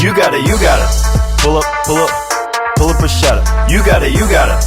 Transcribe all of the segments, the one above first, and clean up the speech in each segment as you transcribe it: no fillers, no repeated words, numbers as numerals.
You got it, you got it. Pull up, pull up, pull up, push up. You got it, you got it.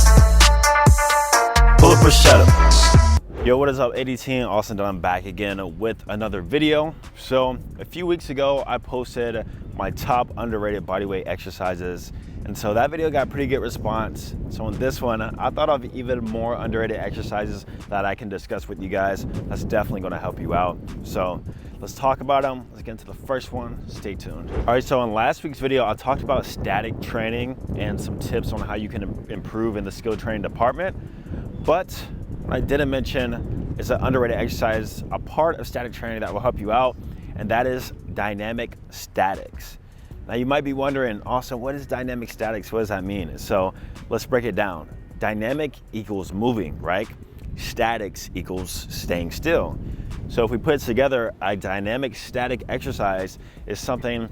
Pull up, push up. Yo, what is up, AD team? Austin Dunham back again with another video. So a few weeks ago, I posted my top underrated bodyweight exercises. And so that video got pretty good response. So in this one, I thought of even more underrated exercises that I can discuss with you guys. That's definitely gonna help you out. So let's talk about them. Let's get into the first one. Stay tuned. All right, so in last week's video, I talked about static training and some tips on how you can improve in the skill training department. But what I didn't mention is an underrated exercise, a part of static training that will help you out, and that is dynamic statics. Now you might be wondering, Austin, what is dynamic statics? What does that mean? So let's break it down. Dynamic equals moving, right? Statics equals staying still. So if we put it together, a dynamic static exercise is something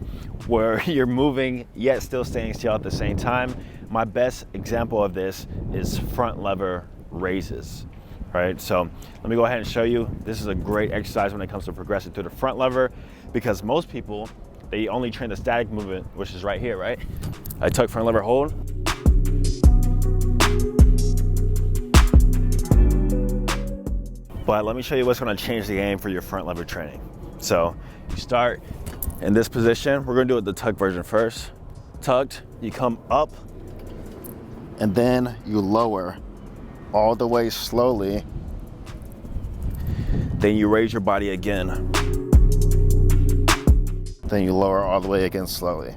where you're moving yet still staying still at the same time. My best example of this is front lever raises. Right, so let me go ahead and show you. This is a great exercise when it comes to progressing through the front lever, because most people, they only train the static movement, which is right here, right? I tuck front lever hold. But let me show you what's gonna change the game for your front lever training. So you start in this position. We're gonna do it the tuck version first. Tucked, you come up, and then you lower all the way slowly. Then you raise your body again. Then you lower all the way again slowly.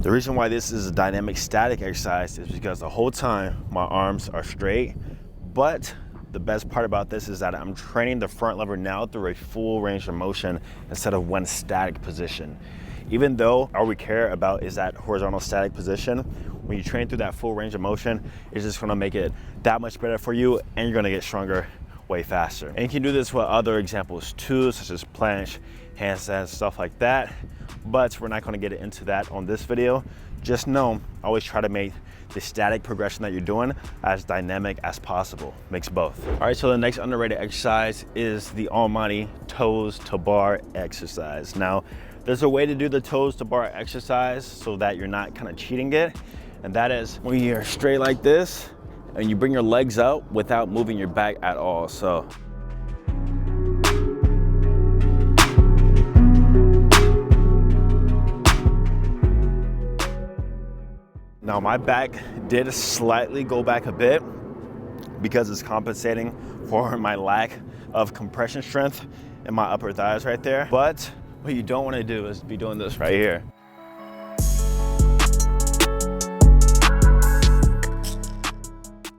The reason why this is a dynamic static exercise is because the whole time my arms are straight, but the best part about this is that I'm training the front lever now through a full range of motion instead of one static position. Even though all we care about is that horizontal static position, when you train through that full range of motion, it's just gonna make it that much better for you, and you're gonna get stronger way faster. And you can do this with other examples too, such as planche, handstands, stuff like that. But we're not gonna get into that on this video. Just know, always try to make the static progression that you're doing as dynamic as possible. Makes both. All right, so the next underrated exercise is the almighty toes to bar exercise. Now, there's a way to do the toes to bar exercise so that you're not kind of cheating it. And that is when you're straight like this and you bring your legs out without moving your back at all. So now my back did slightly go back a bit because it's compensating for my lack of compression strength in my upper thighs right there. But what you don't want to do is be doing this right here.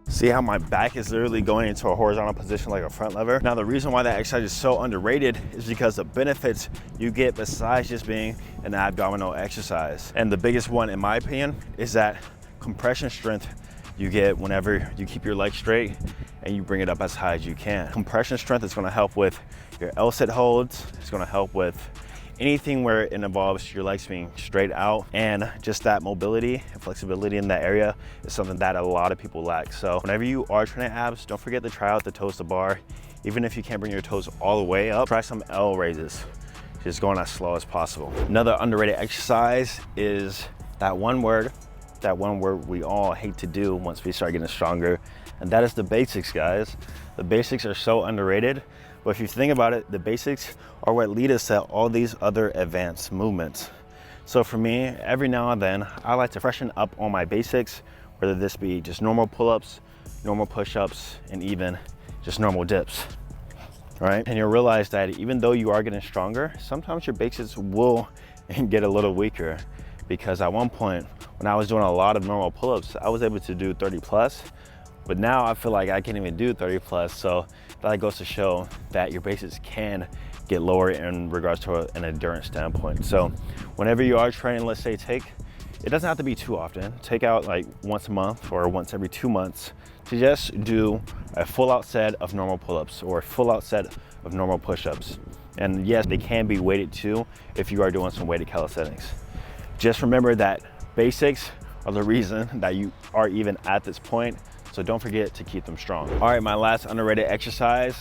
See how my back is literally going into a horizontal position like a front lever? Now, the reason why that exercise is so underrated is because the benefits you get besides just being an abdominal exercise. And the biggest one, in my opinion, is that compression strength you get whenever you keep your legs straight and you bring it up as high as you can. Compression strength is gonna help with your L-sit holds. It's gonna help with anything where it involves your legs being straight out, and just that mobility and flexibility in that area is something that a lot of people lack. So whenever you are training abs, don't forget to try out the toes to bar. Even if you can't bring your toes all the way up, try some L raises. Just going as slow as possible. Another underrated exercise is that one word we all hate to do once we start getting stronger, and that is the basics, guys. The basics are so underrated. But if you think about it, the basics are what lead us to all these other advanced movements. So for me, every now and then, I like to freshen up on my basics, whether this be just normal pull-ups, normal push-ups, and even just normal dips, all right? And you'll realize that even though you are getting stronger, sometimes your basics will get a little weaker, because at one point, when I was doing a lot of normal pull-ups, I was able to do 30 plus, but now I feel like I can't even do 30 plus. So that goes to show that your basics can get lower in regards to an endurance standpoint. So whenever you are training, let's say it doesn't have to be too often. Take out like once a month or once every 2 months to just do a full out set of normal pull-ups or a full out set of normal push-ups. And yes, they can be weighted too if you are doing some weighted calisthenics. Just remember that basics are the reason that you are even at this point. So don't forget to keep them strong. All right, my last underrated exercise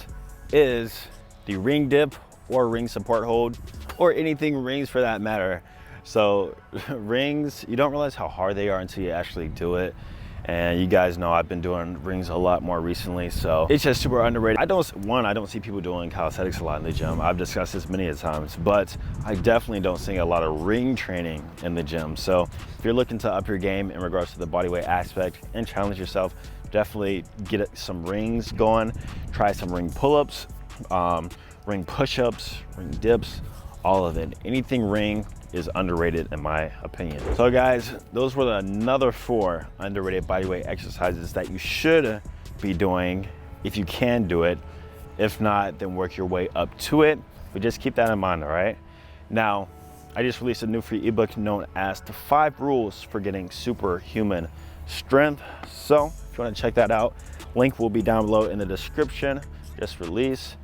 is the ring dip or ring support hold. or anything rings for that matter. So rings, you don't realize how hard they are until you actually do it. And you guys know I've been doing rings a lot more recently, so it's just super underrated. I don't see people doing calisthenics a lot in the gym. I've discussed this many a times, but I definitely don't see a lot of ring training in the gym. So if you're looking to up your game in regards to the bodyweight aspect and challenge yourself, definitely get some rings going. Try some ring pull-ups, ring push-ups, ring dips, all of it. Anything ring is underrated in my opinion. So guys, those were another 4 underrated bodyweight exercises that you should be doing if you can do it. If not, then work your way up to it. But just keep that in mind, all right? Now, I just released a new free ebook known as the 5 Rules for Getting Superhuman Strength. So if you wanna check that out, link will be down below in the description, just released.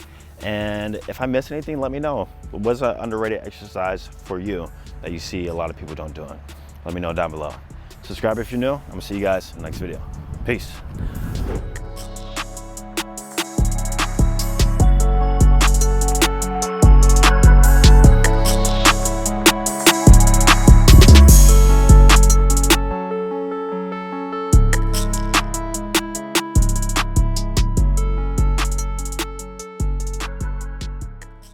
And if I miss anything, let me know. What's an underrated exercise for you that you see a lot of people don't do it? Let me know down below. Subscribe if you're new. I'm gonna see you guys in the next video. Peace.